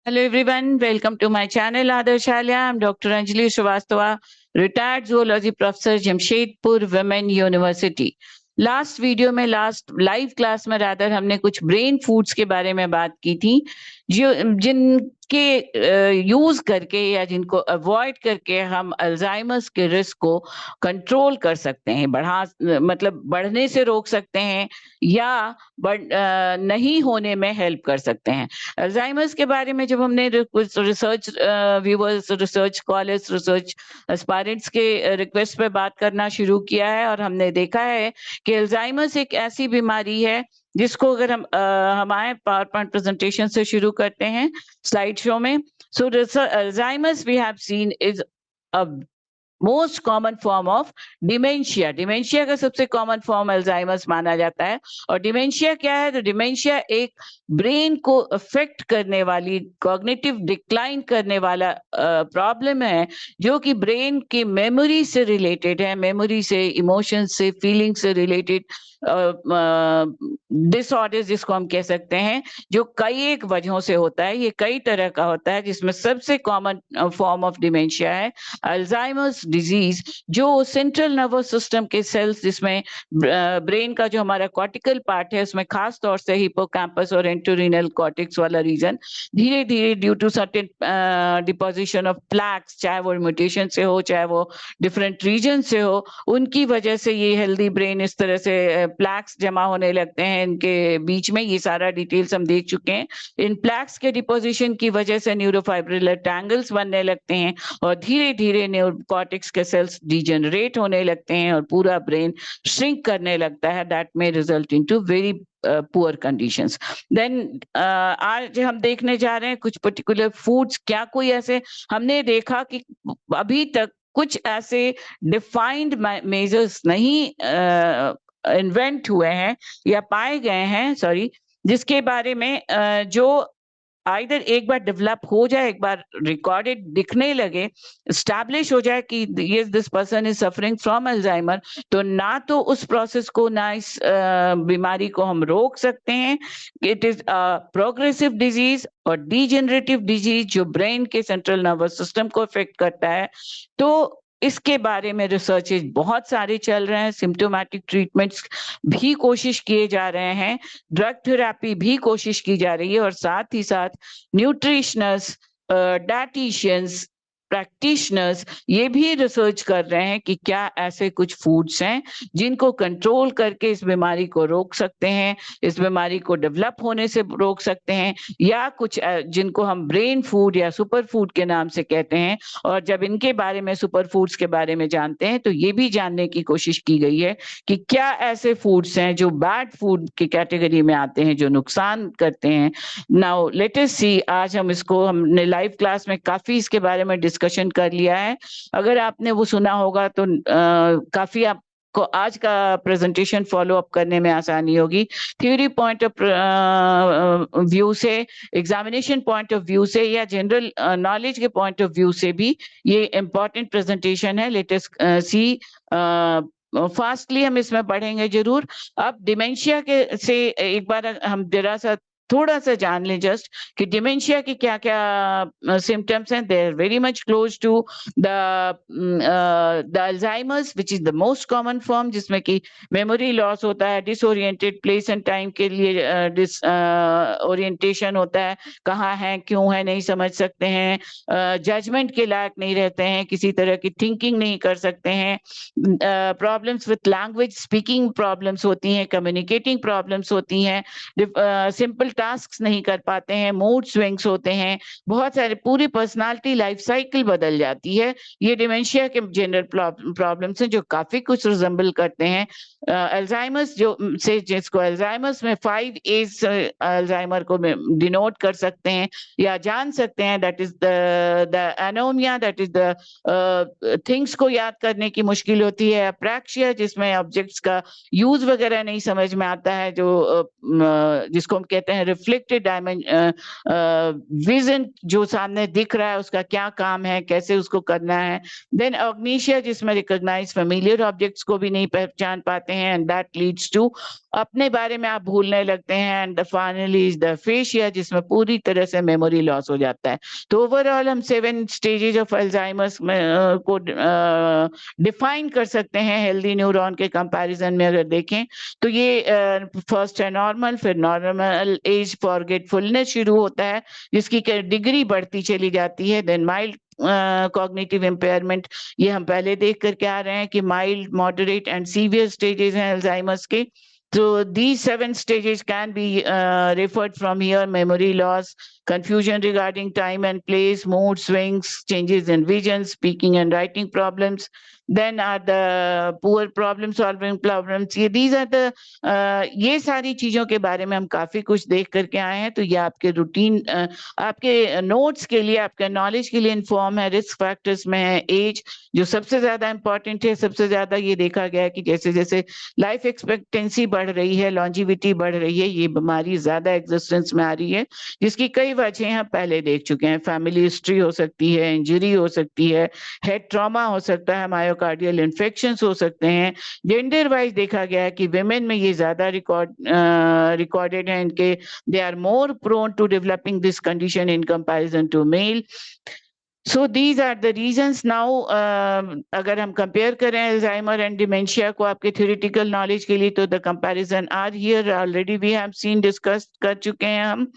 Hello everyone, welcome to my channel Adarsh. I'm Dr. Anjali Srivastava, retired zoology professor, Jamshedpur Women University. Last video में last live class में rather हमने कुछ brain foods के बारे में बात की थी जो जिनके यूज करके या जिनको अवॉइड करके हम अल्जाइमर्स के रिस्क को कंट्रोल कर सकते हैं, मतलब बढ़ने से रोक सकते हैं या नहीं होने में हेल्प कर सकते हैं। अल्जाइमर्स के बारे में जब हमने कुछ research viewers, research scholars, research aspirants के रिक्वेस्ट पे बात करना शुरू किया है और हमने देखा है कि अल्जाइमर्स एक ऐसी बीमारी है जिसको अगर हम हमारे पावर पॉइंट प्रेजेंटेशन से शुरू करते हैं स्लाइड शो में। So Alzheimer's we have seen is a most common form of dementia. Dementia का सबसे कॉमन फॉर्म अल्जाइमर्स माना जाता है। और डिमेंशिया क्या है? तो डिमेंशिया एक ब्रेन को अफेक्ट करने वाली, कॉग्निटिव डिक्लाइन करने वाला प्रॉब्लम है जो कि ब्रेन की मेमोरी से रिलेटेड है, मेमोरी से, इमोशन से, फीलिंग से रिलेटेड डिसऑर्डर जिसको हम कह सकते हैं, जो कई एक वजहों से होता है। ये कई तरह का होता है जिसमें सबसे कॉमन फॉर्म ऑफ डिमेंशिया है अल्जाइमर्स डिजीज, जो सेंट्रल नर्वस सिस्टम के सेल्स, जिसमें ब्रेन का जो हमारा कॉर्टिकल पार्ट है उसमें खास तौर से हिपोकैम्पस और एंटोरिनल कॉर्टेक्स वाला रीजन धीरे धीरे due to certain deposition of plaques, चाहे वो म्यूटेशन से हो चाहे वो डिफरेंट रीजन से हो, उनकी वजह से ये हेल्दी ब्रेन इस तरह से प्लैक्स जमा होने लगते हैं इनके बीच में। ये सारा डिटेल्स हम देख चुके हैं। इन प्लैक्स के डिपोजिशन की वजह से न्यूरोफाइब्रिलर टैंगल्स बनने लगते हैं और धीरे धीरे न्यूरोकॉर्टेक्स के सेल्स डिजेनरेट होने लगते हैं और पूरा ब्रेन श्रिंक करने लगता है। That may result into very poor conditions. Then आज हम देखने जा रहे हैं कुछ पर्टिकुलर फूड्स। क्या कोई ऐसे हमने देखा कि अभी तक कुछ ऐसे डिफाइंड मेजर्स नहीं इन्वेंट हुए हैं या पाए गए हैं, सॉरी, जिसके बारे में जो आइदर एक बार डेवलप हो जाए, एक बार रिकॉर्डेड दिखने लगे, स्टैब्लिश हो जाए कि yes this person is suffering from Alzheimer, तो ना तो उस प्रोसेस को, ना इस बीमारी को हम रोक सकते हैं। इट इज प्रोग्रेसिव डिजीज और डीजेनरेटिव डिजीज जो ब्रेन के सेंट्रल नर्वस सिस्टम को अफेक्ट करता है। तो इसके बारे में रिसर्चेज बहुत सारे चल रहे हैं, सिम्टोमेटिक ट्रीटमेंट्स भी कोशिश किए जा रहे हैं, ड्रग थेरेपी भी कोशिश की जा रही है और साथ ही साथ न्यूट्रिशनर्स, डाइटिशियंस, प्रैक्टिशनर्स ये भी रिसर्च कर रहे हैं कि क्या ऐसे कुछ फूड्स हैं जिनको कंट्रोल करके इस बीमारी को रोक सकते हैं, इस बीमारी को डेवलप होने से रोक सकते हैं, या कुछ जिनको हम ब्रेन फूड या सुपर फूड के नाम से कहते हैं। और जब इनके बारे में, सुपर फूड्स के बारे में जानते हैं, तो ये भी जानने की कोशिश की गई है कि क्या ऐसे फूड्स हैं जो बैड फूड की कैटेगरी में आते हैं, जो नुकसान करते हैं। नाउ लेट अस सी, आज हम इसको, हमने लाइव क्लास में काफी इसके बारे में डिस्कशन कर लिया है। अगर आपने वो सुना होगा तो काफी आप को आज का प्रेजेंटेशन फॉलो अप करने में आसानी होगी। थ्योरी पॉइंट ऑफ व्यू से, एग्जामिनेशन पॉइंट ऑफ व्यू से या जनरल नॉलेज के पॉइंट ऑफ व्यू से भी ये इम्पोर्टेंट प्रेजेंटेशन है। लेट अस सी, फास्टली हम इसमें पढ़ेंगे जरूर। अब डिमेंशिया के से एक बार हम जरा सा थोड़ा सा जान लें जस्ट कि डिमेंशिया की क्या क्या सिम्टम्स हैं। They are very much close to the Alzheimer's which is the most common form, जिसमें कि मेमोरी लॉस होता है, डिसओरिएंटेड, प्लेस एंड टाइम के लिए डिस ओरिएंटेशन होता है, कहाँ है क्यों है नहीं समझ सकते हैं, जजमेंट के लायक नहीं रहते हैं, किसी तरह की थिंकिंग नहीं कर सकते हैं, problems with language, speaking problems होती हैं, कम्युनिकेटिंग प्रॉब्लम्स होती हैं, सिंपल टास्क नहीं कर पाते हैं, मूड स्विंग्स होते हैं, बहुत सारे, पूरी पर्सनालिटी लाइफ साइकिल बदल जाती है। ये डिमेंशिया के जनरल प्रॉब्लम्स हैं जो काफी कुछ रिजेंबल करते हैं अल्जाइमर्स, जो से जिसको अल्जाइमर्स में 5 एज अल्जाइमर को डिनोट कर सकते हैं या जान सकते हैं। That is the anomia, that is the things को याद करने की मुश्किल होती है, अप्रैक्सिया जिसमें ऑब्जेक्ट्स का यूज वगैरह नहीं समझ में आता है, जो जिसको हम कहते हैं रिफ्लेक्टेड विजन जो सामने दिख रहा है उसका क्या काम है, कैसे उसको करना है। देन ऑग्निशिया जिसमें रिकॉग्नाइज फेमिलियर ऑब्जेक्ट्स को भी नहीं पहचान पाते हैं, एंड दैट लीड्स टू अपने बारे में आप भूलने लगते हैं। And finally is the fascia जिसमें पूरी तरह से मेमोरी लॉस हो जाता है। तो ओवरऑल हम 7 स्टेजेस ऑफ अल्जाइमर्स को डिफाइन कर सकते हैं हेल्दी न्यूरॉन के कंपैरिजन में अगर देखें तो। ये फर्स्ट है नॉर्मल, फिर नॉर्मल एज फॉरगेटफुलनेस शुरू होता है जिसकी डिग्री बढ़ती चली जाती है। देन माइल्ड कॉग्निटिव इम्पेयरमेंट, ये हम पहले देख करके आ रहे हैं कि mild, moderate and severe stages हैं अल्जाइमर्स के। So these 7 stages can be referred from here: memory loss, confusion regarding time and place, mood swings, changes in vision, speaking and writing problems. Then are the poor problem solving problems. These are the ये सारी चीजों के बारे में हम काफी कुछ देख करके आए हैं। तो ये आपके रूटीन, आपके नोट्स के लिए, आपके नॉलेज के लिए इन्फॉर्म है। रिस्क फैक्टर्स में है एज जो सबसे ज्यादा इंपॉर्टेंट है। सबसे ज्यादा ये देखा गया है कि जैसे जैसे लाइफ एक्सपेक्टेंसी बढ़ रही है, लॉन्जिविटी बढ़ रही है, ये बीमारी ज्यादा एग्जिस्टेंस में आ रही है, जिसकी कई वजह हम पहले देख चुके हैं। फैमिली हिस्ट्री हो सकती है, इंजरी हो सकती है, हेड ट्रॉमा हो सकता है, मायोकार्डियल इन्फेक्शंस हो सकते हैं। जेंडर वाइज देखा गया है कि विमेन में ये ज्यादा रिकॉर्डेड है, इनके they are more prone to developing this condition in comparison to male. So these are the reasons now। अगर हम कंपेयर करें अल्जाइमर एंड डिमेंशिया को आपके थ्योरेटिकल नॉलेज के लिए, तो the comparison are here already we have seen, discuss कर चुके हैं हम।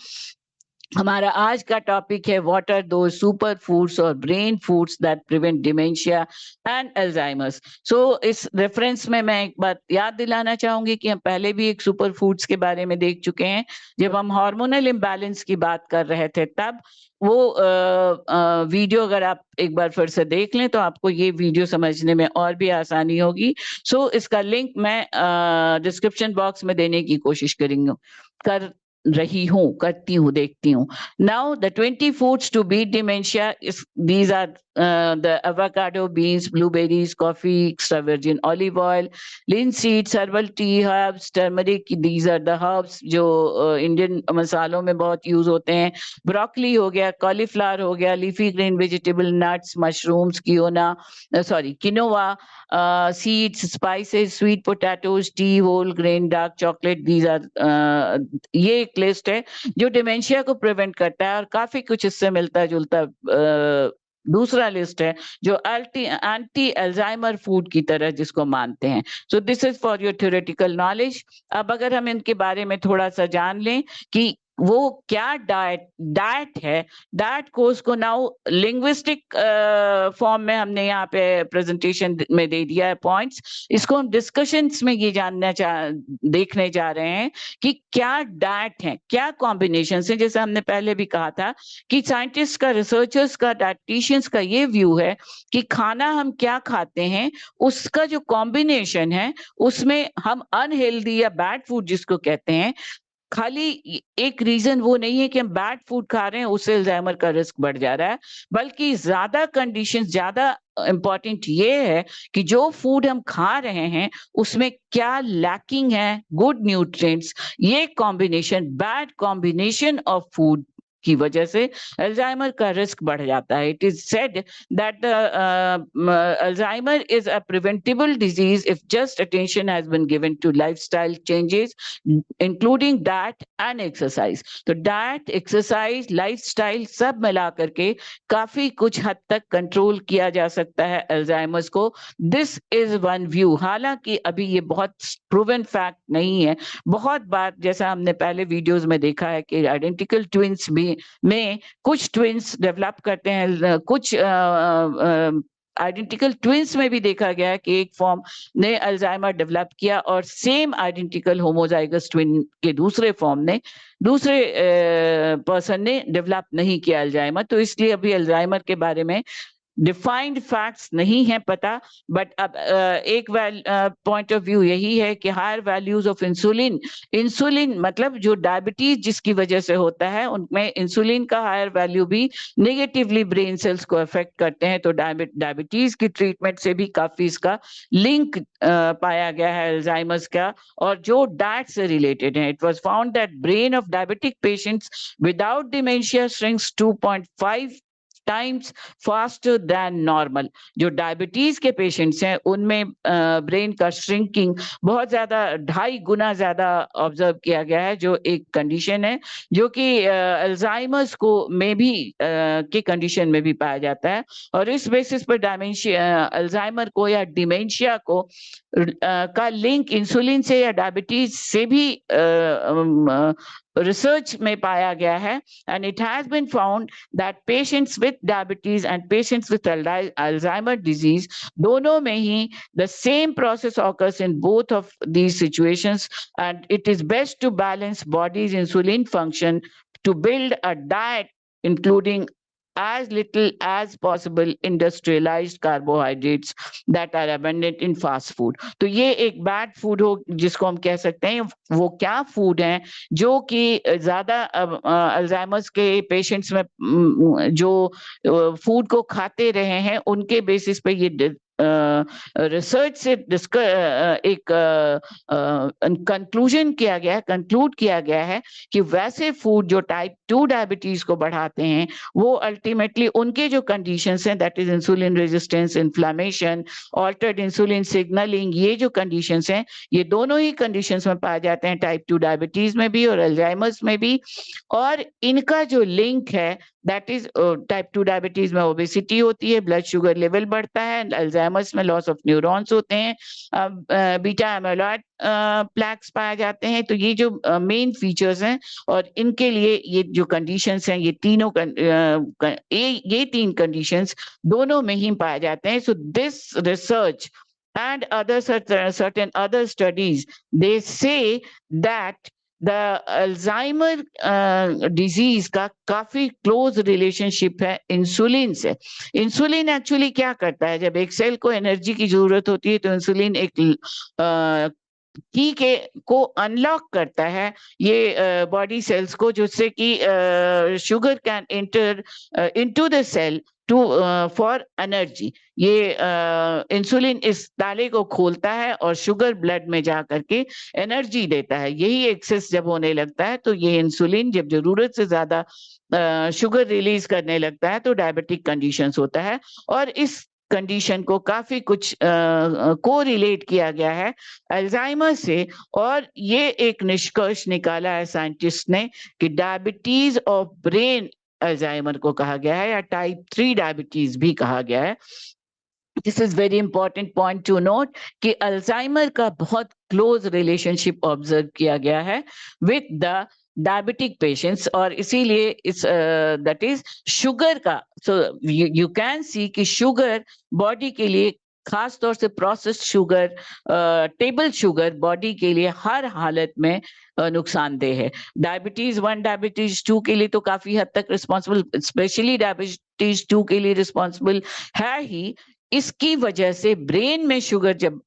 हमारा आज का टॉपिक है what are two super foods और brain foods that prevent dementia and Alzheimer's. So इस रेफरेंस में मैं एक बात याद दिलाना चाहूंगी कि हम पहले भी एक सुपर फूड्स के बारे में देख चुके हैं जब हम हार्मोनल इम्बैलेंस की बात कर रहे थे। तब वो वीडियो अगर आप एक बार फिर से देख लें तो आपको ये वीडियो समझने में और भी आसानी होगी। सो इसका लिंक मैं डिस्क्रिप्शन बॉक्स में देने की कोशिश करती हूँ, देखती हूँ। Now the 20 foods to beat dementia these are the avocado, beans, blueberries, coffee, extra virgin olive oil, linseed, herbal tea, herbs, turmeric, these are the herbs जो इंडियन मसालों में बहुत यूज होते हैं। ब्रोकली हो गया, कॉलीफ्लावर हो गया, leafy green vegetable, nuts, mushrooms, quinoa, seeds, spices, sweet potatoes, tea, whole grain, dark chocolate, these are ये एक लिस्ट है जो डिमेंशिया को प्रिवेंट करता है। और काफी कुछ इससे मिलता जुलता दूसरा लिस्ट है जो एंटी अल्जाइमर फूड की तरह जिसको मानते हैं। So this is for your theoretical knowledge. अब अगर हम इनके बारे में थोड़ा सा जान लें कि वो क्या डाइट है, डाइट को उसको नाउ लिंग्विस्टिक फॉर्म में हमने यहाँ पे प्रेजेंटेशन में दे दिया है पॉइंट्स। इसको हम डिस्कशंस में ये देखने जा रहे हैं कि क्या डाइट है, क्या कॉम्बिनेशन है। जैसे हमने पहले भी कहा था कि साइंटिस्ट का, रिसर्चर्स का, डाइटिशियंस का ये व्यू है कि खाना हम क्या खाते हैं उसका जो कॉम्बिनेशन है उसमें हम अनहेल्दी या बैड फूड जिसको कहते हैं, खाली एक रीजन वो नहीं है कि हम बैड फूड खा रहे हैं उससे अल्जाइमर का रिस्क बढ़ जा रहा है, बल्कि ज्यादा कंडीशन, ज्यादा इंपॉर्टेंट ये है कि जो फूड हम खा रहे हैं उसमें क्या लैकिंग है, गुड न्यूट्रिएंट्स। ये combination, bad combination of food की वजह से अल्जाइमर का रिस्क बढ़ जाता है। It is said that Alzheimer is a preventable disease if just attention has been given to lifestyle changes including diet and exercise. तो diet, exercise, lifestyle सब मिला करके काफी कुछ हद तक कंट्रोल किया जा सकता है अल्जाइमर्स को। This is one view. हालांकि अभी ये बहुत प्रूवन फैक्ट नहीं है। बहुत बार जैसा हमने पहले वीडियोस में देखा है कि आइडेंटिकल ट्विंस भी में कुछ ट्विंस डेवलप करते हैं, कुछ आइडेंटिकल ट्विंस में भी देखा गया है कि एक फॉर्म ने अल्जाइमर डेवलप किया और सेम आइडेंटिकल होमोजाइगस ट्विन के दूसरे फॉर्म ने, दूसरे पर्सन ने डेवलप नहीं किया अल्जाइमर। तो इसलिए अभी अल्जाइमर के बारे में डिफाइंड फैक्ट्स नहीं है पता, बट अब एक पॉइंट ऑफ व्यू यही है कि higher values of insulin, insulin मतलब जो डायबिटीज जिसकी वजह से होता है उनमें इंसुलिन का हायर वैल्यू भी नेगेटिवली ब्रेन सेल्स को अफेक्ट करते हैं। तो डायबिटीज की ट्रीटमेंट से भी काफी इसका लिंक पाया गया है अल्जाइमर्स का, और जो डाइट से रिलेटेड है। It was found that brain of diabetic patients without dementia shrinks 2.5 times faster than normal. जो डायबिटीज के पेशेंट्स हैं उनमें ब्रेन का श्रिंकिंग बहुत ज्यादा 2.5 गुना ज्यादा ऑब्जर्व किया गया है, जो एक कंडीशन है जो कि अल्जाइमर्स को में भी के कंडीशन में भी पाया जाता है। और इस बेसिस पर डायमेंशिया अल्जाइमर को या डिमेंशिया को का लिंक इंसुलिन से या डायबिटीज से भी रिसर्च में पाया गया है। And it has been found that patients with diabetes and patients with Alzheimer disease, दोनों में ही the same process occurs in both of these situations, and it is best to balance body's insulin function to build a diet including as little as possible industrialized carbohydrates that are abundant in fast food। तो ये एक bad food हो जिसको हम कह सकते हैं। वो क्या फूड है जो कि ज्यादा अल्जाइमर्स के पेशेंट्स में जो फूड को खाते रहे हैं उनके बेसिस पे ये रिसर्च से एक कंक्लूड किया गया है कि वैसे फूड जो टाइप 2 डायबिटीज को बढ़ाते हैं वो अल्टीमेटली उनके जो कंडीशंस हैं, that is insulin resistance, inflammation, altered insulin signalling, ये जो कंडीशंस हैं ये दोनों ही कंडीशंस में पाए जाते हैं टाइप 2 डायबिटीज में भी और अल्जाइमर्स में भी। और इनका जो लिंक है दैट इज टाइप 2 डायबिटीज में ओबेसिटी होती है, ब्लड शुगर लेवल बढ़ता है, अल्जाइमर्स में लॉस ऑफ न्यूरॉन्स होते हैं, बीटा एमिलॉइड प्लैक्स पाए जाते हैं। तो ये जो मेन फीचर्स हैं और इनके लिए ये जो कंडीशंस हैं ये तीनों ये 3 कंडीशंस दोनों में ही पाए जाते हैं। So this research and other certain other studies, they say that the Alzheimer disease का काफी क्लोज रिलेशनशिप है इंसुलिन से। इंसुलिन एक्चुअली क्या करता है, जब एक सेल को एनर्जी की जरूरत होती है तो इंसुलिन एक की के को अनलॉक करता है ये बॉडी सेल्स को, जिससे कि sugar can enter into the cell to for energy. ये इंसुलिन इस ताले को खोलता है और शुगर ब्लड में जा करके एनर्जी देता है। यही एक्सेस जब होने लगता है तो ये इंसुलिन जब जरूरत से ज्यादा शुगर रिलीज करने लगता है तो डायबिटिक कंडीशंस होता है। और इस कंडीशन को काफी कुछ को रिलेट किया गया है अल्जाइमर से, और ये एक निष्कर्ष निकाला है साइंटिस्ट ने कि डायबिटीज ऑफ ब्रेन अल्जाइमर को कहा गया है या टाइप 3 डायबिटीज भी कहा गया है। This is very important point two note कि अल्जाइमर का बहुत क्लोज रिलेशनशिप ऑब्जर्व किया गया है विद द डायबिटिक पेशेंट्स, और इसीलिए इस दैट इज शुगर का। सो यू कैन सी कि शुगर बॉडी के लिए, खास तौर से processed sugar, table sugar body के लिए हर हालत में नुकसानदेह है। डायबिटीज 1 डायबिटीज 2 के लिए तो काफी हद तक रिस्पॉन्सिबल, स्पेशली डायबिटीज 2 के लिए रिस्पॉन्सिबल है ही। इसकी वजह से ब्रेन में शुगर जब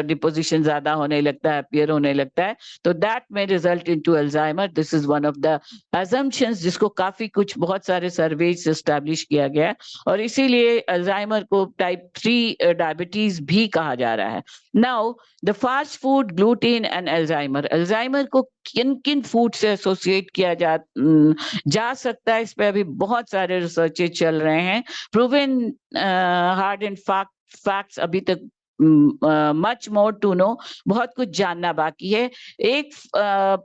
डिपोजिशन ज्यादा होने लगता है, अपीयर होने लगता है, तो that may result into Alzheimer. This is one of the assumptions जिसको काफी कुछ बहुत सारे सर्वेज से एस्टैब्लिश किया गया है, और इसीलिए अल्जाइमर को टाइप 3 डायबिटीज भी कहा जा रहा है। Now the fast food, gluten and Alzheimer, Alzheimer को किन किन फूड से एसोसिएट किया जा सकता है, इस पे अभी बहुत सारे रिसर्चेज चल रहे हैं। प्रूवन हार्ड एंड फैक्ट्स अभी तक मच मोर टू नो, बहुत कुछ जानना बाकी है। एक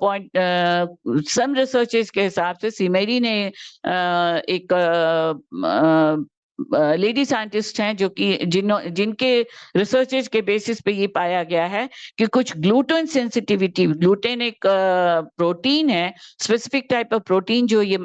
पॉइंट सम रिसर्चेस के हिसाब से सिमेरी ने एक लेडी साइंटिस्ट हैं जो कि जिनके रिसर्चेस के बेसिस पे ये पाया गया है कि कुछ ग्लूटेन सेंसिटिविटी, ग्लूटेन एक प्रोटीन है, स्पेसिफिक टाइप ऑफ प्रोटीन जो ये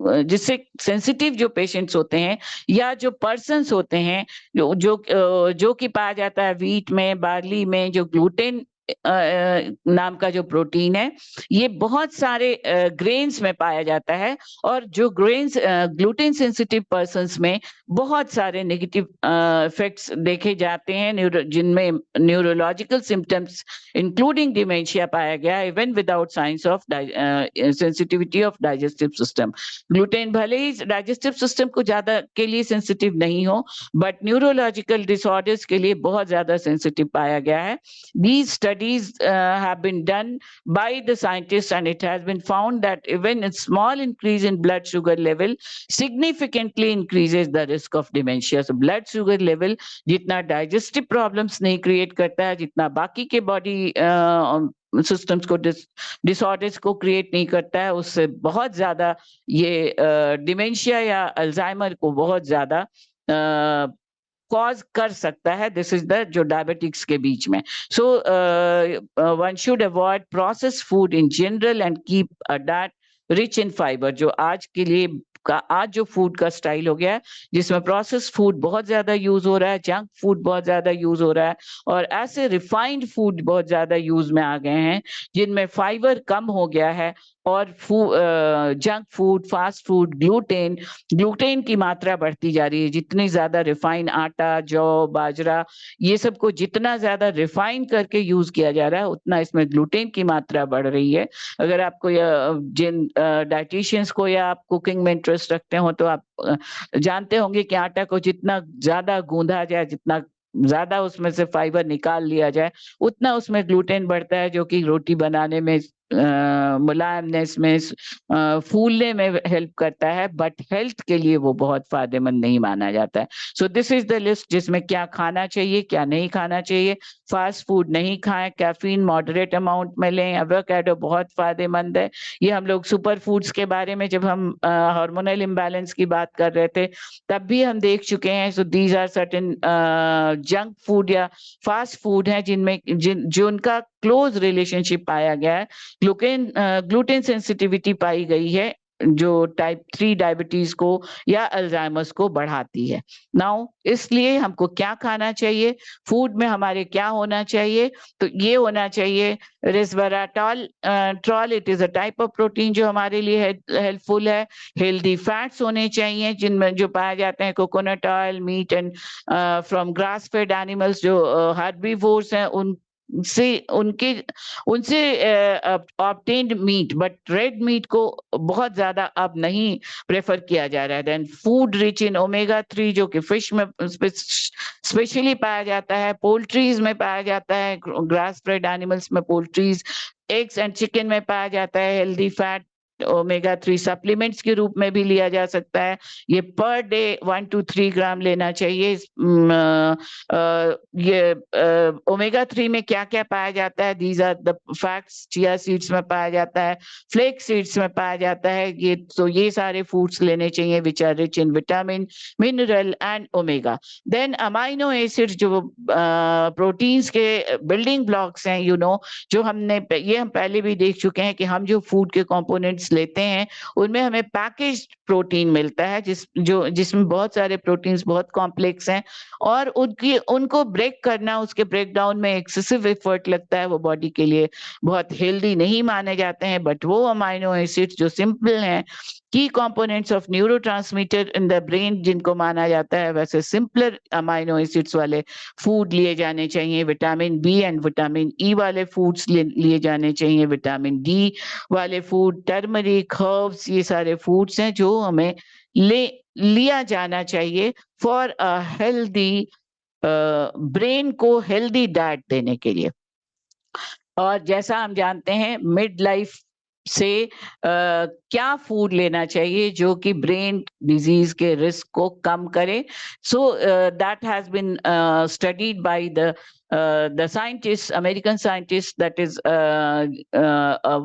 जिससे सेंसिटिव जो पेशेंट्स होते हैं या जो पर्सन्स होते हैं जो कि पाया जाता है वीट में, बार्ली में, जो ग्लूटेन नाम का जो प्रोटीन है, ये बहुत सारे ग्रेन्स में पाया जाता है, और जो ग्रेन्स ग्लूटेन सेंसिटिव पर्सन्स में बहुत सारे नेगेटिव इफेक्ट्स देखे जाते हैं, जिनमें न्यूरोलॉजिकल सिम्टम्स इंक्लूडिंग डिमेंशिया पाया गया, even without science of sensitivity of digestive system. Gluten भले ही डाइजेस्टिव सिस्टम को ज्यादा के लिए सेंसिटिव नहीं हो, बट न्यूरोलॉजिकल डिसऑर्डर्स के लिए बहुत ज्यादा सेंसिटिव पाया गया है। These studies have been done by the scientists, and it has been found that even a small increase in blood sugar level significantly increases the risk of dementia. So blood sugar level जितना digestive problems नहीं create करता है, जितना बाकी के body systems को disorders को create नहीं करता है, उससे बहुत ज्यादा ये डिमेंशिया या अल्जाइमर को बहुत ज्यादा कॉज कर सकता है। दिस इज द जो डायबिटिक्स के बीच में। So one should avoid processed food in general and keep a diet rich in fibre. जो आज के लिए आज जो फूड का स्टाइल हो गया है, जिसमें प्रोसेस्ड फूड बहुत ज्यादा यूज हो रहा है, जंक फूड बहुत ज्यादा यूज हो रहा है, और ऐसे रिफाइंड फूड बहुत ज्यादा यूज में आ गए हैं जिनमें फाइबर कम हो गया है, और junk food, fast food, gluten की मात्रा बढ़ती जा रही है। जितनी ज्यादा रिफाइन आटा, जौ, बाजरा, ये सब को जितना ज्यादा रिफाइन करके यूज किया जा रहा है, उतना इसमें ग्लूटेन की मात्रा बढ़ रही है। अगर आपको जिन डाइटिशियंस को या आप कुकिंग में इंटरेस्ट रखते हो, तो आप जानते होंगे कि आटा को जितना ज्यादा गूंधा जाए, जितना ज्यादा उसमें से फाइबर निकाल लिया जाए, उतना उसमें ग्लूटेन बढ़ता है, जो कि रोटी बनाने में, मुलायमनेस में, फूलने में हेल्प करता है, बट हेल्थ के लिए वो बहुत फायदेमंद नहीं माना जाता है। So this is the list, जिसमें क्या खाना चाहिए, क्या नहीं खाना चाहिए। फास्ट फूड नहीं खाएं, कैफीन मॉडरेट अमाउंट में लें, एवोकाडो बहुत फायदेमंद है। ये हम लोग सुपर फूड्स के बारे में जब हम हार्मोनल इम्बैलेंस की बात कर रहे थे, तब भी हम देख चुके हैं। So these are certain junk food या फास्ट फूड है जिनका क्लोज रिलेशनशिप पाया गया है, ग्लूटेन सेंसिटिविटी पाई गई है, जो टाइप 3 डायबिटीज को या अल्जाइमर्स को बढ़ाती है। नाउ इसलिए हमको क्या खाना चाहिए, फूड में हमारे क्या होना चाहिए, तो ये होना चाहिए resveratrol. It is a type of protein जो हमारे लिए हेल्पफुल है। हेल्दी फैट्स होने चाहिए, जिनमें जो पाए जाते हैं coconut oil, meat and from grass fed animals, जो हर्बीवोर्स हैं, उनसे obtained meat, but red meat को बहुत ज्यादा अब नहीं प्रेफर किया जा रहा है। Then food rich in omega 3, जो कि फिश में स्पेशली पाया जाता है, पोल्ट्रीज में पाया जाता है, ग्रास फेड एनिमल्स में पोल्ट्रीज, एग्स एंड चिकन में पाया जाता है। हेल्दी फैट ओमेगा 3 सप्लीमेंट्स के रूप में भी लिया जा सकता है। ये पर डे 1 to 3 ग्राम लेना चाहिए। ये ओमेगा 3 में क्या क्या पाया जाता है, these are the facts. Chia seeds में पाया जाता है, फ्लेक्स सीड्स में पाया जाता है। ये सारे फूड्स लेने चाहिए which are rich in vitamin, mineral and omega. Then amino acids, जो प्रोटीन्स के बिल्डिंग ब्लॉक्स हैं, जो हम पहले भी देख चुके हैं कि हम जो फूड के कंपोनेंट्स लेते हैं, उनमें हमें पैकेज्ड प्रोटीन मिलता है, जिसमें बहुत सारे प्रोटीन्स बहुत कॉम्प्लेक्स हैं, और उनको ब्रेक करना, उसके ब्रेक डाउन में एक्सेसिव एफर्ट लगता है, वो बॉडी के लिए बहुत हेल्दी नहीं माने जाते हैं। बट वो अमाइनो एसिड्स जो सिंपल हैं, की components of neurotransmitter in the brain जिनको माना जाता है, वैसे सिंपलर अमाइनो एसिड्स वाले फूड लिए जाने चाहिए। Vitamin B and vitamin E वाले फूड्स लिए जाने चाहिए, विटामिन डी वाले फूड, टर्मरिक, हर्ब्स, ये सारे फूड्स हैं जो हमें लिया जाना चाहिए फॉर अ हेल्दी ब्रेन को हेल्दी डाइट देने के लिए। और जैसा हम जानते हैं, मिड लाइफ से क्या फूड लेना चाहिए जो कि ब्रेन डिजीज के रिस्क को कम करे। So that has been studied by the scientists, American scientists, that is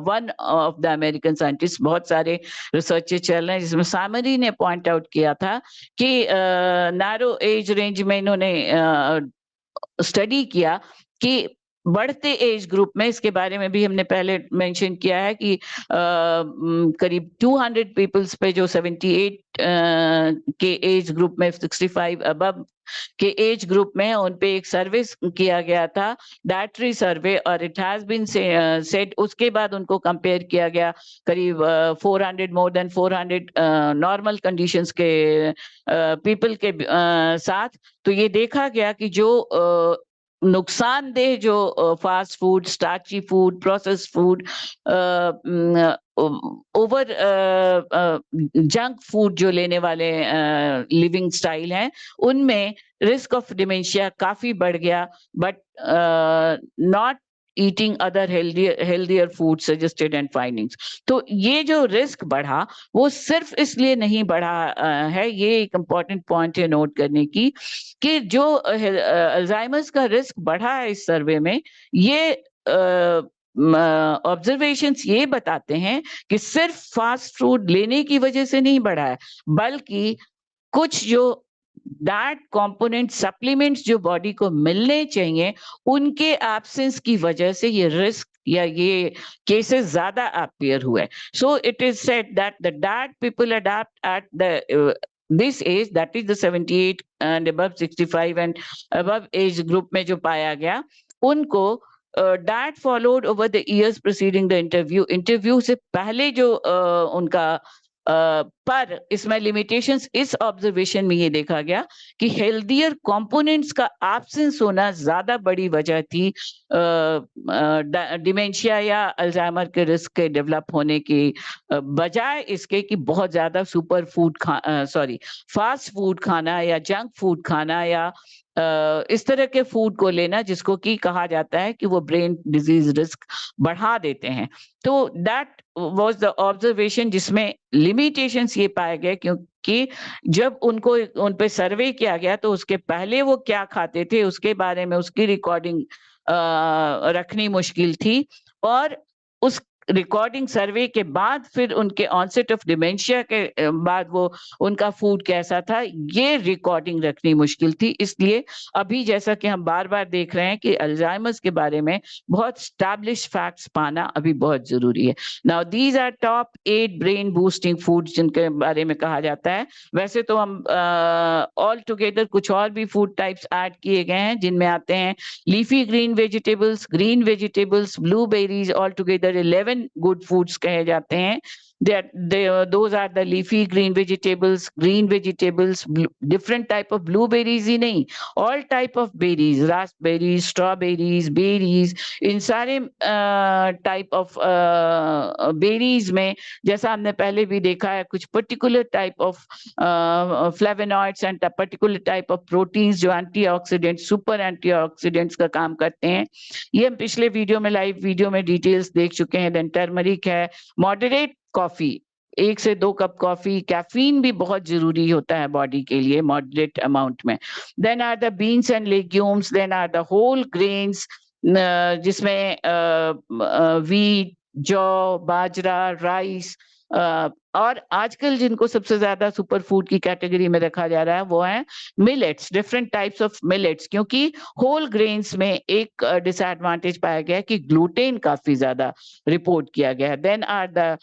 one of the American scientists। बहुत सारे रिसर्चेस चल रहे हैं, जिसमें सामरी ने पॉइंट आउट किया था कि नैरो एज रेंज में इन्होंने स्टडी किया कि बढ़ते एज ग्रुप में, इसके बारे में भी हमने पहले मेंशन किया है कि करीब 200 पीपल्स पे जो 78 के एज ग्रुप में 65 अबव के एज ग्रुप में उन पे एक सर्वे किया गया था, डायट्री सर्वे, और इट हैज बीन सेड, उसके बाद उनको कंपेयर किया गया करीब 400 मोर देन 400 नॉर्मल कंडीशंस के पीपल के साथ। तो ये देखा गया कि जो नुकसानदेह जो fast food, starchy food, processed food, over junk food जो लेने वाले लिविंग स्टाइल हैं, उनमें रिस्क ऑफ डिमेंशिया काफी बढ़ गया, but not eating other healthier food suggested and findings. तो ये जो रिस्क बढ़ा वो सिर्फ इसलिए नहीं बढ़ा है, ये एक इम्पॉर्टेंट पॉइंट है नोट करने की, कि जो अल्जाइमर्स का रिस्क बढ़ा है इस सर्वे में, ये ऑब्जर्वेशंस ये बताते हैं कि सिर्फ फास्ट फूड लेने की वजह से नहीं बढ़ा है, बल्कि कुछ जो डाइट कंपोनेंट सप्लीमेंट्स जो बॉडी को मिलने चाहिए, उनके एब्सेंस की वजह से ये रिस्क या ये केसेस ज्यादा अपीयर हुए। So it is said that the diet people adopt at the this age, that is the 78 and above 65 and above age group में जो पाया गया, उनको diet followed over the years preceding the interview से पहले जो उनका पर इसमें लिमिटेशंस इस ऑब्जर्वेशन में ये देखा गया कि हेल्दियर कंपोनेंट्स का एब्सेंस होना ज्यादा बड़ी वजह थी डिमेंशिया या अल्जाइमर के रिस्क के डेवलप होने की बजाय इसके कि बहुत ज्यादा सुपर फूड फास्ट फूड खाना या जंक फूड खाना या इस तरह के फूड को लेना जिसको कि कहा जाता है कि वो ब्रेन डिजीज रिस्क बढ़ा देते हैं। तो दैट वाज द ऑब्जर्वेशन जिसमें लिमिटेशंस ये पाए गए, क्योंकि जब उनको उन पे सर्वे किया गया तो उसके पहले वो क्या खाते थे उसके बारे में उसकी रिकॉर्डिंग रखनी मुश्किल थी, और उस रिकॉर्डिंग सर्वे के बाद फिर उनके ऑनसेट ऑफ डिमेंशिया के बाद वो उनका फूड कैसा था ये रिकॉर्डिंग रखनी मुश्किल थी। इसलिए अभी जैसा कि हम बार बार देख रहे हैं कि अल्जाइमर्स के बारे में बहुत स्टैब्लिश फैक्ट्स पाना अभी बहुत जरूरी है। Now these are top 8 brain boosting foods जिनके बारे में कहा जाता है। वैसे तो हम ऑल टुगेदर कुछ और भी फूड टाइप्स ऐड किए गए हैं जिनमें आते हैं leafy green vegetables, blueberries, all together 11 good foods कहे जाते हैं। Those are the leafy green vegetables, different type of blueberries ही नहीं, all type of berries, raspberries, strawberries, berries, इन सारे type of berries में जैसा हमने पहले भी देखा है कुछ particular type of flavonoids and particular type of proteins जो antioxidants, super antioxidants का काम करते हैं। ये हम पिछले वीडियो में लाइव वीडियो में डिटेल्स देख चुके हैं। देन टर्मरिक है, मॉडरेट कॉफी, 1 से 2 कप कॉफी, कैफीन भी बहुत जरूरी होता है बॉडी के लिए मॉडरेट अमाउंट में। Then are the beans and legumes, then are the whole grains जिसमें वीट, जौ, बाजरा, राइस, और आजकल जिनको सबसे ज्यादा सुपर फूड की कैटेगरी में रखा जा रहा है वो है millets, different types of millets, क्योंकि होल ग्रेन्स में एक डिसएडवांटेज पाया गया कि ग्लूटेन काफी ज्यादा रिपोर्ट किया गया है। देन आर द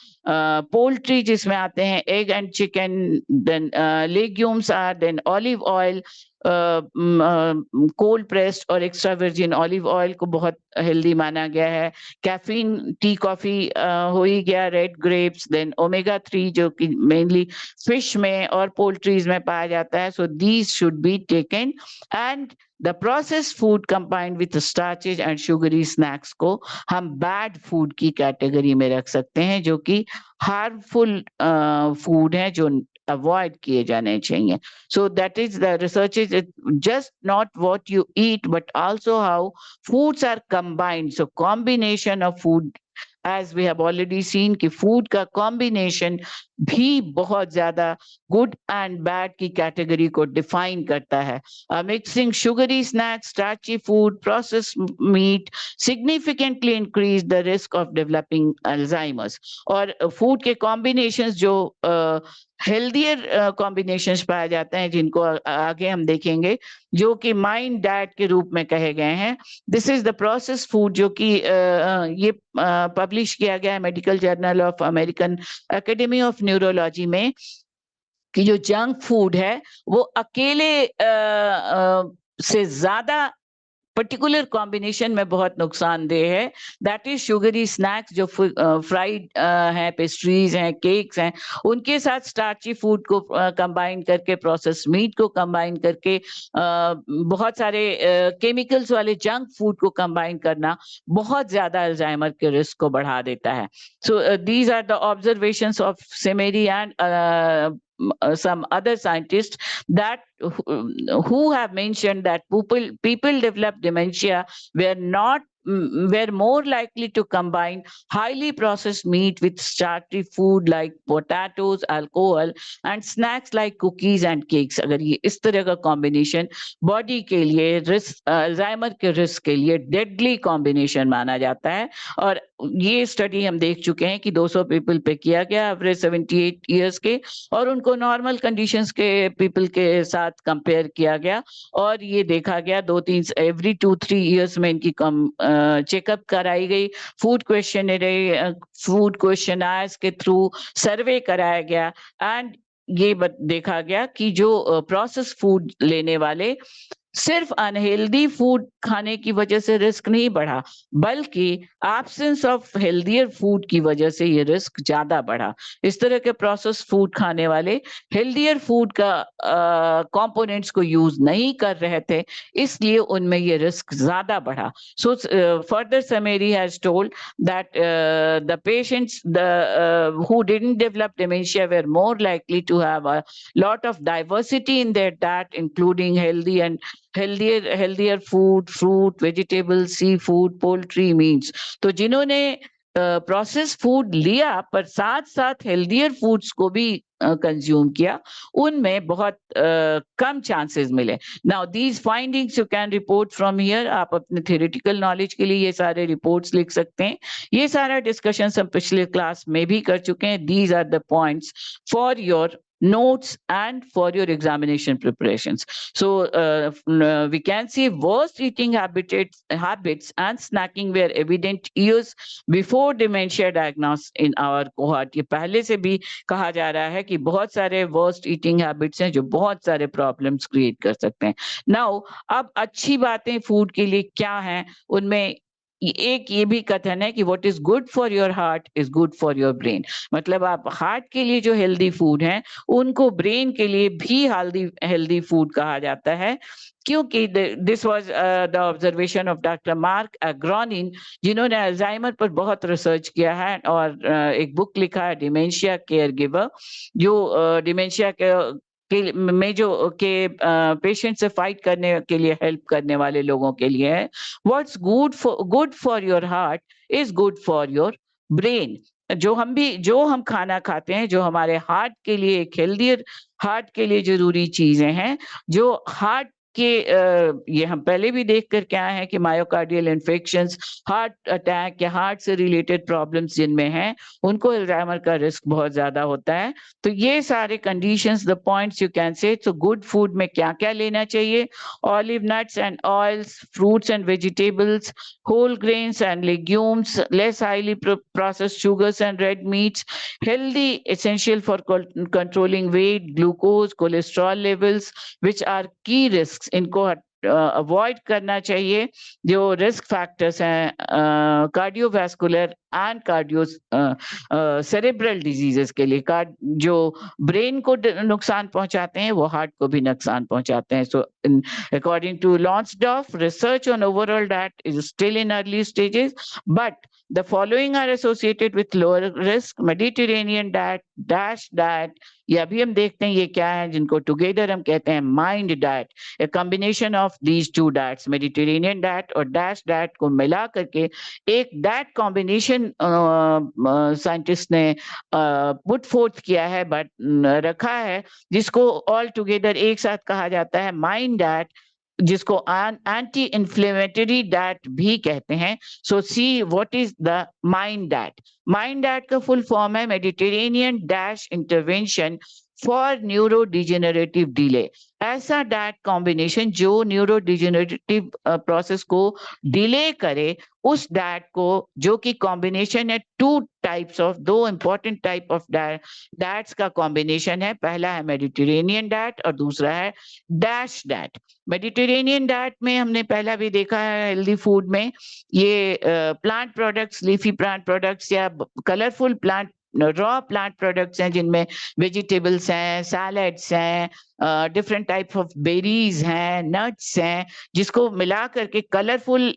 पोल्ट्री जिसमें आते हैं egg and chicken, then legumes are, then olive oil, cold pressed और एक्स्ट्रा वर्जिन ऑलिव ऑयल को बहुत हेल्दी माना गया है। कैफीन, टी कॉफी हो ही गया, रेड ग्रेप्स, देन ओमेगा 3 जो कि मेनली फिश में और पोल्ट्रीज में पाया जाता है। So these should be taken, and the processed food combined with starches and sugary snacks को हम बैड फूड की कैटेगरी में रख सकते हैं, जो कि हार्मफुल फूड है जो अवॉइड किए जाने चाहिए। So that is the research is just not what you eat, but also how foods are combined. So combination of food, as we have already seen कि food का combination भी बहुत ज्यादा good and bad की category को define करता है। Mixing sugary snacks, starchy food, processed meat significantly increase the risk of developing Alzheimer's। और food के combinations जो हेल्दियर कॉम्बिनेशंस पाए जाते हैं, जिनको आगे हम देखेंगे, जो कि माइंड डाइट के रूप में कहे गए हैं। This is the process food, जो कि ये पब्लिश किया गया है medical journal of American academy of neurology में, कि जो जंक फूड है वो अकेले से ज्यादा पर्टिकुलर कॉम्बिनेशन में बहुत नुकसानदेह है। दैट इज शुगरी स्नैक्स, जो फ्राइड हैं, पेस्ट्रीज हैं, केक्स हैं, उनके साथ स्टार्ची फूड को कंबाइन करके, प्रोसेस मीट को कंबाइन करके, बहुत सारे केमिकल्स वाले जंक फूड को कंबाइन करना बहुत ज्यादा अल्जाइमर के रिस्क को बढ़ा देता है। So these are the observations of सेमेरी and some other scientists that who have mentioned that people develop dementia were not were more likely to combine highly processed meat with starchy food like potatoes, alcohol and snacks like cookies and cakes। अगर ये इस तरह का combination body के लिए risk, Alzheimer के risk के लिए डेडली कॉम्बिनेशन माना जाता है। और ये स्टडी हम देख चुके हैं कि 200 पीपल पे किया गया, एवरेज 78 इयर्स के, और उनको नॉर्मल कंडीशंस के पीपल के साथ कंपेयर किया गया, और ये देखा गया 2-3 एवरी 2-3 इयर्स में इनकी चेकअप कराई गई, फूड क्वेश्चनर्स के थ्रू सर्वे कराया गया, एंड ये देखा गया कि जो प्रोसेस फूड लेने वाले, सिर्फ अनहेल्दी फूड खाने की वजह से रिस्क नहीं बढ़ा, बल्कि एब्सेंस ऑफ हेल्दियर फूड की वजह से ये रिस्क ज्यादा बढ़ा। इस तरह के प्रोसेस फूड खाने वाले हेल्दियर फूड का कंपोनेंट्स को यूज नहीं कर रहे थे, इसलिए उनमें ये रिस्क ज्यादा बढ़ा। So further summary has told that the patients who didn't develop dementia were more likely to have a lot of diversity in their diet, including healthier food, fruit, vegetables, seafood, poultry, meats। तो जिन्होंने process food लिया पर साथ साथ healthier foods को भी consume किया, उनमें बहुत कम चांसेस मिले। Now these findings you can report from here. आप अपने थ्योरेटिकल नॉलेज के लिए ये सारे रिपोर्ट्स लिख सकते हैं। ये सारा डिस्कशन हम पिछले क्लास में भी कर चुके हैं। These are the points for your notes and for your examination preparations। So we can see worst eating habits and snacking were evident years before dementia diagnosis in our cohort। ये पहले से भी कहा जा रहा है कि बहुत सारे worst eating habits हैं जो बहुत सारे problems create कर सकते हैं। Now अब अच्छी बातें फूड के लिए क्या हैं, उनमें एक ये भी कथन है कि what is good for your heart is good for your brain. मतलब आप हार्ट के लिए जो हेल्दी फूड है, उनको ब्रेन के लिए भी हेल्दी फूड कहा जाता है, क्योंकि this was the observation of doctor Marc Agronin, जिन्होंने अल्जाइमर पर बहुत रिसर्च किया है और एक बुक लिखा है डिमेंशिया केयर गिवर, जो डिमेंशिया में जो के पेशेंट से फाइट करने के लिए हेल्प करने वाले लोगों के लिए है। What's good for your heart is good for your brain. जो हम खाना खाते हैं, जो हमारे हार्ट के लिए, एक हेल्दियर हार्ट के लिए जरूरी चीजें हैं, जो हार्ट के ये हम पहले भी देख कर क्या है कि मायोकार्डियल इन्फेक्शंस, हार्ट अटैक या हार्ट से रिलेटेड प्रॉब्लम्स जिनमें हैं, उनको अल्जाइमर का रिस्क बहुत ज्यादा होता है। तो ये सारे conditions, the points you can say. तो गुड फूड में क्या क्या लेना चाहिए? Olive nuts and oils, fruits and vegetables, whole grains and legumes, less highly processed sugars and red meats, healthy, essential for controlling weight, glucose, cholesterol levels, which are key risks। इनको avoid करना चाहिए। जो risk factors हैं cardiovascular and cerebral diseases के लिए, जो brain को नुकसान पहुंचाते हैं, वो हार्ट को भी नुकसान पहुंचाते हैं। सो according to Lonsdorf, research on overall diet is still in early stages, but the following are associated with lower risk: Mediterranean diet, DASH diet। ये अभी हम देखते हैं ये क्या है, जिनको टुगेदर हम कहते हैं mind diet. A combination of these two diets, Mediterranean diet और डैश डाइट को मिला करके एक डाइट कॉम्बिनेशन साइंटिस्ट ने पुट फोर्थ किया है, बट रखा है, जिसको ऑल टुगेदर एक साथ कहा जाता है माइंड डाइट, जिसको एंटी इन्फ्लेमेटरी डाइट भी कहते हैं। So see what is the mind diet. Mind diet का फुल फॉर्म है Mediterranean DASH intervention for neurodegenerative delay. ऐसा डाइट कॉम्बिनेशन जो न्यूरोडिजेनरेटिव प्रोसेस को डिले करे, उस डाइट को, जो कि कॉम्बिनेशन है टू टाइप्स ऑफ, दो इंपॉर्टेंट टाइप ऑफ डाइट्स का कॉम्बिनेशन है। पहला है मेडिटेरेनियन डाइट और दूसरा है डैश डाइट। मेडिटेरेनियन डाइट में हमने पहला भी देखा है, हेल्दी फूड में ये plant products, leafy plant products या colourful plant, raw plant products हैं, जिनमें वेजिटेबल्स हैं, सैलड्स हैं, डिफरेंट टाइप ऑफ बेरीज हैं, नट्स हैं, जिसको मिला करके कलरफुल,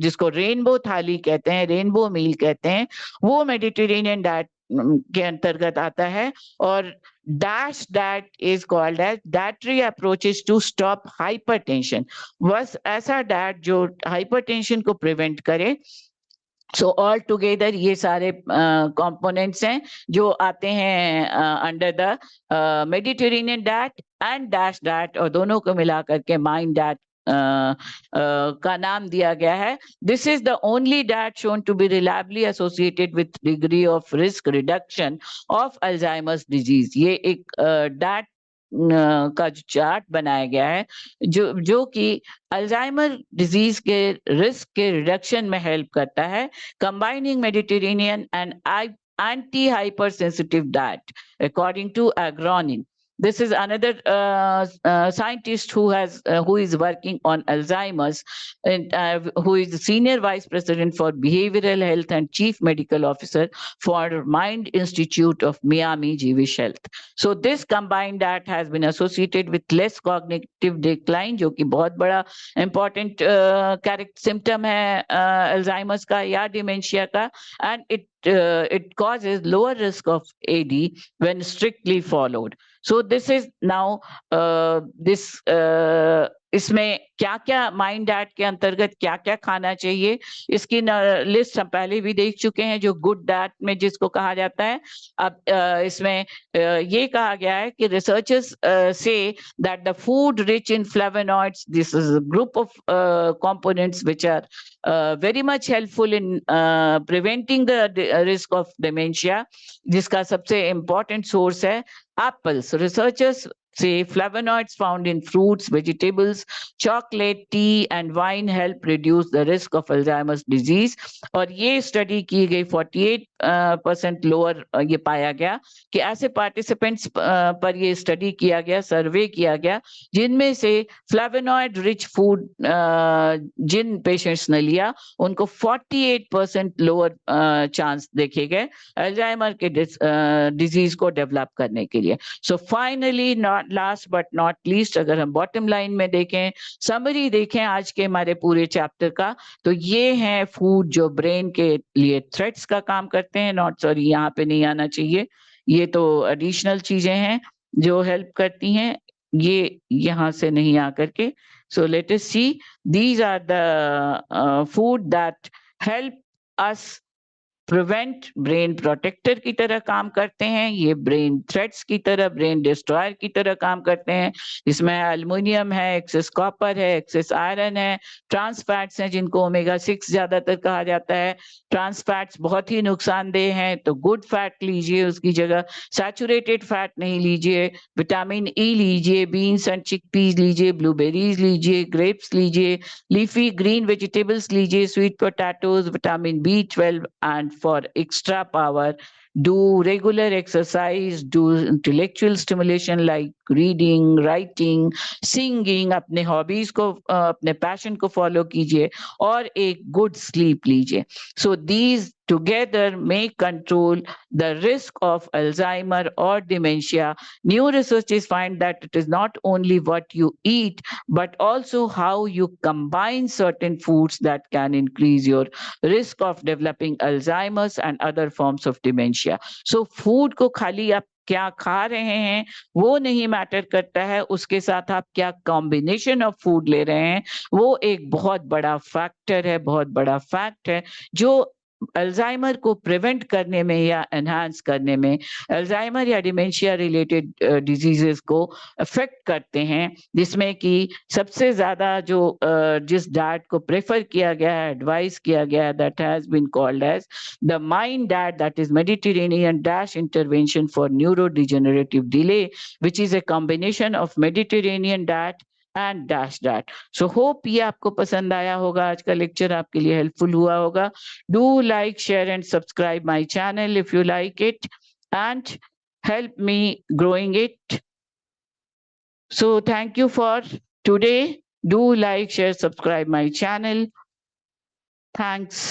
जिसको रेनबो थाली कहते हैं, रेनबो मील कहते हैं, वो मेडिटेरेनियन डाइट के अंतर्गत आता है। और DASH diet is called as dietary approaches to stop hypertension. बस ऐसा डाइट जो हाइपरटेंशन को प्रिवेंट करे। सो ऑल टुगेदर ये सारे कंपोनेंट्स हैं जो आते हैं under the Mediterranean diet and DASH diet, और दोनों को मिला करके माइंड डाइट का नाम दिया गया है। This is the only diet shown to be reliably associated with degree of risk reduction of Alzheimer's disease. ये एक डाइट का जो चार्ट बनाया गया है जो कि अल्जाइमर डिजीज के रिस्क के रिडक्शन में हेल्प करता है, combining Mediterranean and anti hyper sensitive diet according to Agronin. This is another scientist who is working on Alzheimer's, and who is the senior vice president for behavioral health and chief medical officer for Mind Institute of Miami Jewish Health. So this combined diet has been associated with less cognitive decline, जो कि बहुत बड़ा important symptom है Alzheimer's का या dementia का, and it causes lower risk of AD when strictly followed. So this is now इसमें क्या क्या माइंड डाइट के अंतर्गत क्या क्या खाना चाहिए, इसकी लिस्ट हम पहले भी देख चुके हैं, जो गुड डाइट में जिसको कहा जाता है। अब इसमें ये कहा गया है कि रिसर्चर्स से that the food rich in flavonoids, this is a group of components which are very much helpful in preventing the risk of dementia, जिसका सबसे important source है apples. Researchers say flavonoids found in fruits, vegetables, chocolate, tea and wine help reduce the risk of Alzheimer's disease. और ये study की गई 48% lower ये पाया गया कि ऐसे पार्टिसिपेंट्स पर ये स्टडी किया गया, सर्वे किया गया, जिनमें से फ्लेवोनॉइड रिच फूड जिन पेशेंट्स ने लिया उनको 48% लोअर चांस देखे गए अल्जाइमर के डिजीज को डेवलप करने के लिए। So finally, not last but not least, अगर हम बॉटम लाइन में देखें, समरी देखें आज के हमारे पूरे चैप्टर का, तो ये है फूड जो ब्रेन के लिए थ्रेट्स का काम करते हैं। नॉट, सॉरी, यहाँ पे नहीं आना चाहिए, ये तो एडिशनल चीजें हैं जो हेल्प करती हैं, ये यहाँ से नहीं आकर के। So let us see, these are the food that help us prevent, brain protector की तरह काम करते हैं, ये ब्रेन थ्रेट्स की तरह, ब्रेन डिस्ट्रॉयर की तरह काम करते हैं। इसमें एल्युमिनियम है, एक्सेस कॉपर है, एक्सेस आयरन है, ट्रांस फैट्स हैं जिनको ओमेगा 6 ज्यादातर कहा जाता है। ट्रांस फैट्स बहुत ही नुकसानदेह हैं, तो गुड फैट लीजिए, उसकी जगह सैचुरेटेड फैट नहीं लीजिए। विटामिन ई लीजिए, बीन्स एंड चिकपीस लीजिए, ब्लूबेरीज लीजिए, ग्रेप्स लीजिए, लीफी ग्रीन वेजिटेबल्स लीजिए, sweet potatoes, vitamin B12 and for extra power, do regular exercise, do intellectual stimulation like reading, writing, singing, अपने हॉबीज को, अपने पैशन को फॉलो कीजिए और एक गुड स्लीप लीजिए। So these together may control the risk of Alzheimer or dementia. New researchers find that it is not only what you eat, but also how you combine certain foods that can increase your risk of developing Alzheimer's and other forms of dementia. So food को खाली आप क्या खा रहे हैं वो नहीं matter करता है, उसके साथ आप क्या कॉम्बिनेशन ऑफ फूड ले रहे हैं वो एक बहुत बड़ा फैक्टर है, बहुत बड़ा फैक्ट है, जो अल्जाइमर को प्रिवेंट करने में या एनहांस करने में, अल्जाइमर या डिमेंशिया रिलेटेड डिजीजेस को अफेक्ट करते हैं, जिसमें कि सबसे ज़्यादा जो जिस डाइट को प्रेफर किया गया है, एडवाइस किया गया है, that has been called as the mind diet, that is Mediterranean DASH intervention for neurodegenerative delay, which is a combination of Mediterranean diet and DASH diet. So hope ये आपको पसंद आया होगा, आज का लेक्चर आपके लिए हेल्पफुल हुआ होगा। Do like, share and subscribe my channel if you like it and help me growing it. So thank you for today. Do like, share, subscribe my channel. Thanks.